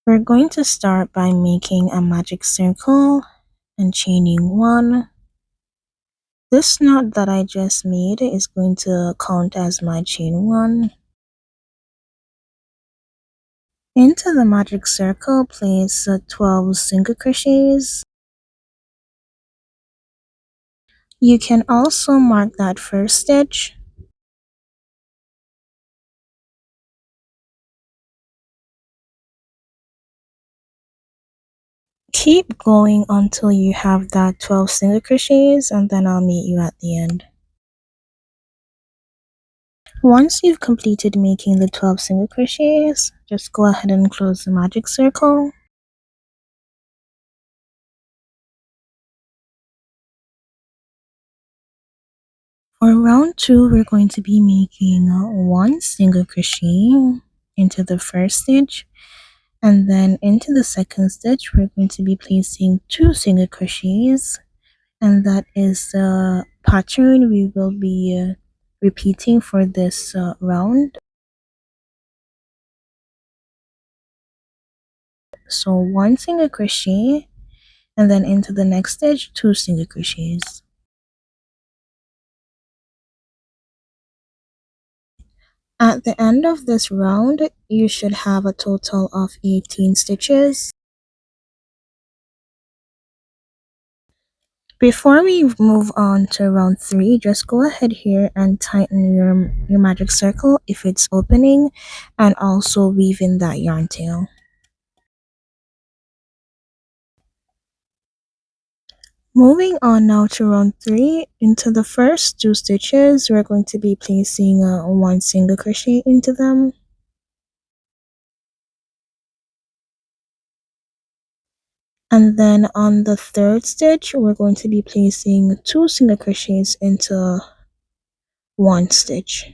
We're going to start by making a magic circle and chaining 1. This knot that I just made is going to count as my chain 1. Into the magic circle, place 12 single crochets. You can also mark that first stitch. Keep going until you have that 12 single crochets, and then I'll meet you at the end. Once you've completed making the 12 single crochets, just go ahead and close the magic circle. For round 2, we're going to be making 1 single crochet into the first stitch, and then into the second stitch we're going to be placing 2 single crochets, and that is the pattern we will be repeating for this round. So 1 single crochet, and then into the next stitch 2 single crochets. At the end of this round, you should have a total of 18 stitches. Before we move on to round 3, just go ahead here and tighten your magic circle if it's opening, and also weave in that yarn tail. Moving on now to round 3, into the first 2 stitches, we're going to be placing 1 single crochet into them. And then on the third stitch, we're going to be placing 2 single crochets into 1 stitch.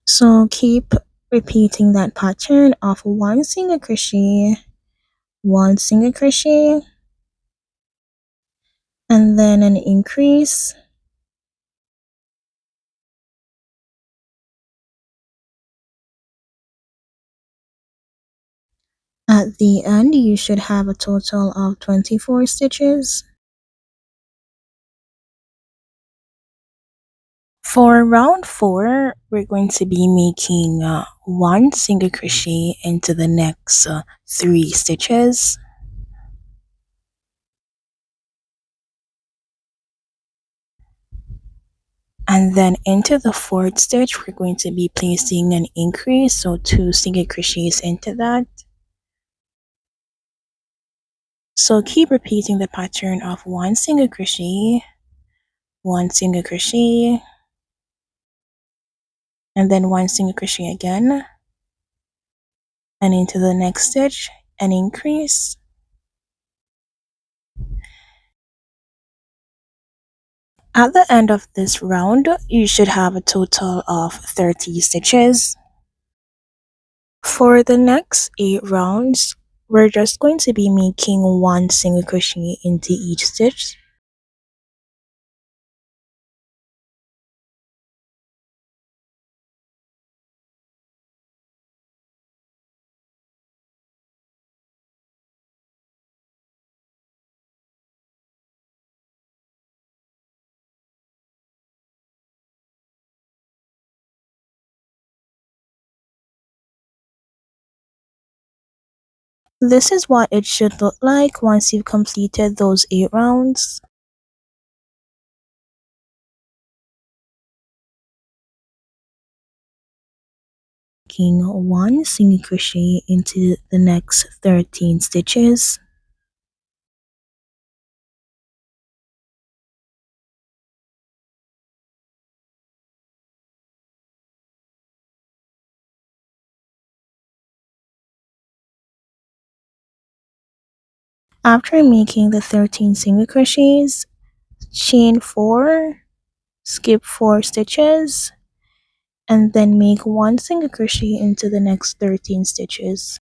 So keep repeating that pattern of 1 single crochet, 1 single crochet, and then an increase, at the end you should have a total of 24 stitches. For round 4, we're going to be making 1 single crochet into the next 3 stitches. And then into the fourth stitch, we're going to be placing an increase, so 2 single crochets into that. So keep repeating the pattern of 1 single crochet, 1 single crochet, and then 1 single crochet again, and into the next stitch, an increase. At the end of this round, you should have a total of 30 stitches. For the next 8 rounds, we're just going to be making 1 single crochet into each stitch. This is what it should look like once you've completed those 8 rounds. Making 1 single crochet into the next 13 stitches. After making the 13 single crochets, chain 4, skip 4 stitches, and then make 1 single crochet into the next 13 stitches.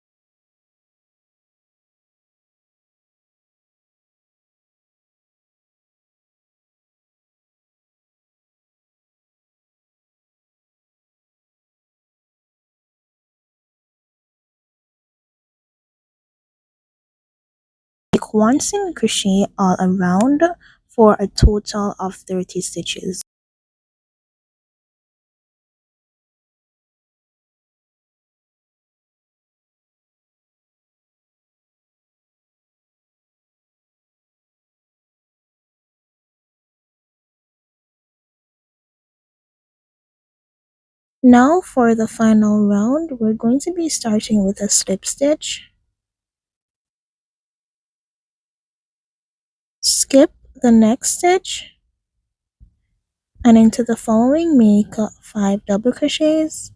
one single crochet all around for a total of 30 stitches. Now for the final round, we're going to be starting with a slip stitch. Skip the next stitch and into the following make 5 double crochets.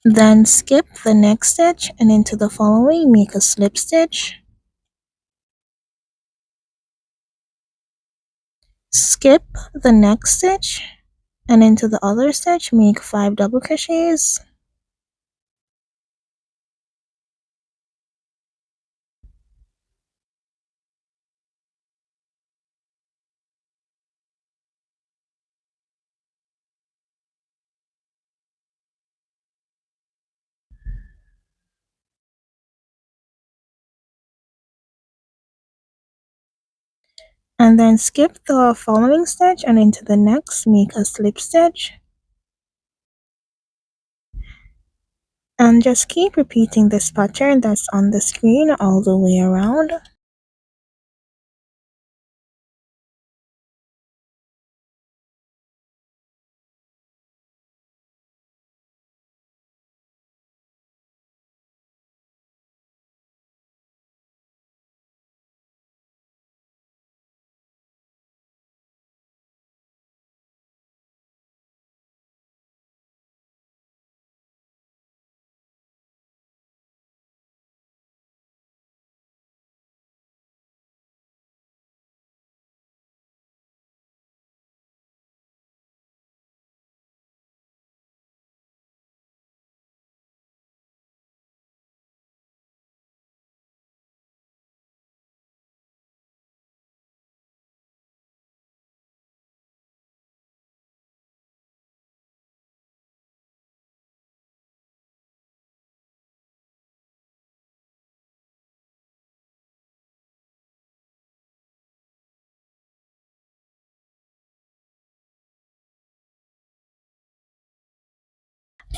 Then skip the next stitch and into the following make a slip stitch. Skip the next stitch and into the other stitch make 5 double crochets. And then skip the following stitch and into the next make a slip stitch. And just keep repeating this pattern that's on the screen all the way around.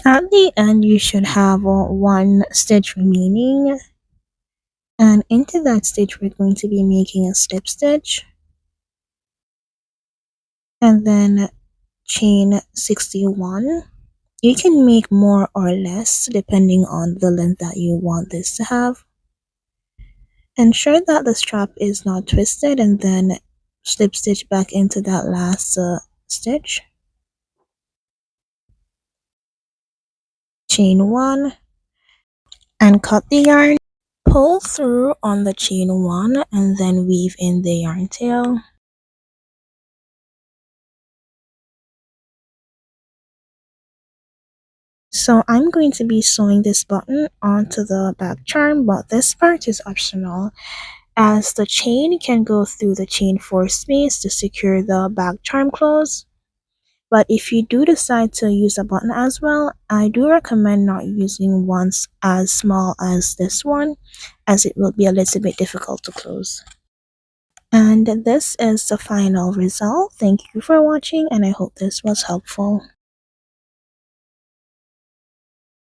At the end, you should have one stitch remaining, and into that stitch we're going to be making a slip stitch and then chain 61. You can make more or less depending on the length that you want this to have. Ensure that the strap is not twisted and then slip stitch back into that last stitch. Chain 1 and cut the yarn. Pull through on the chain 1 and then weave in the yarn tail. So I'm going to be sewing this button onto the back charm, but this part is optional as the chain can go through the chain 4 space to secure the back charm closed. But if you do decide to use a button as well, I do recommend not using ones as small as this one, as it will be a little bit difficult to close. And this is the final result. Thank you for watching and I hope this was helpful.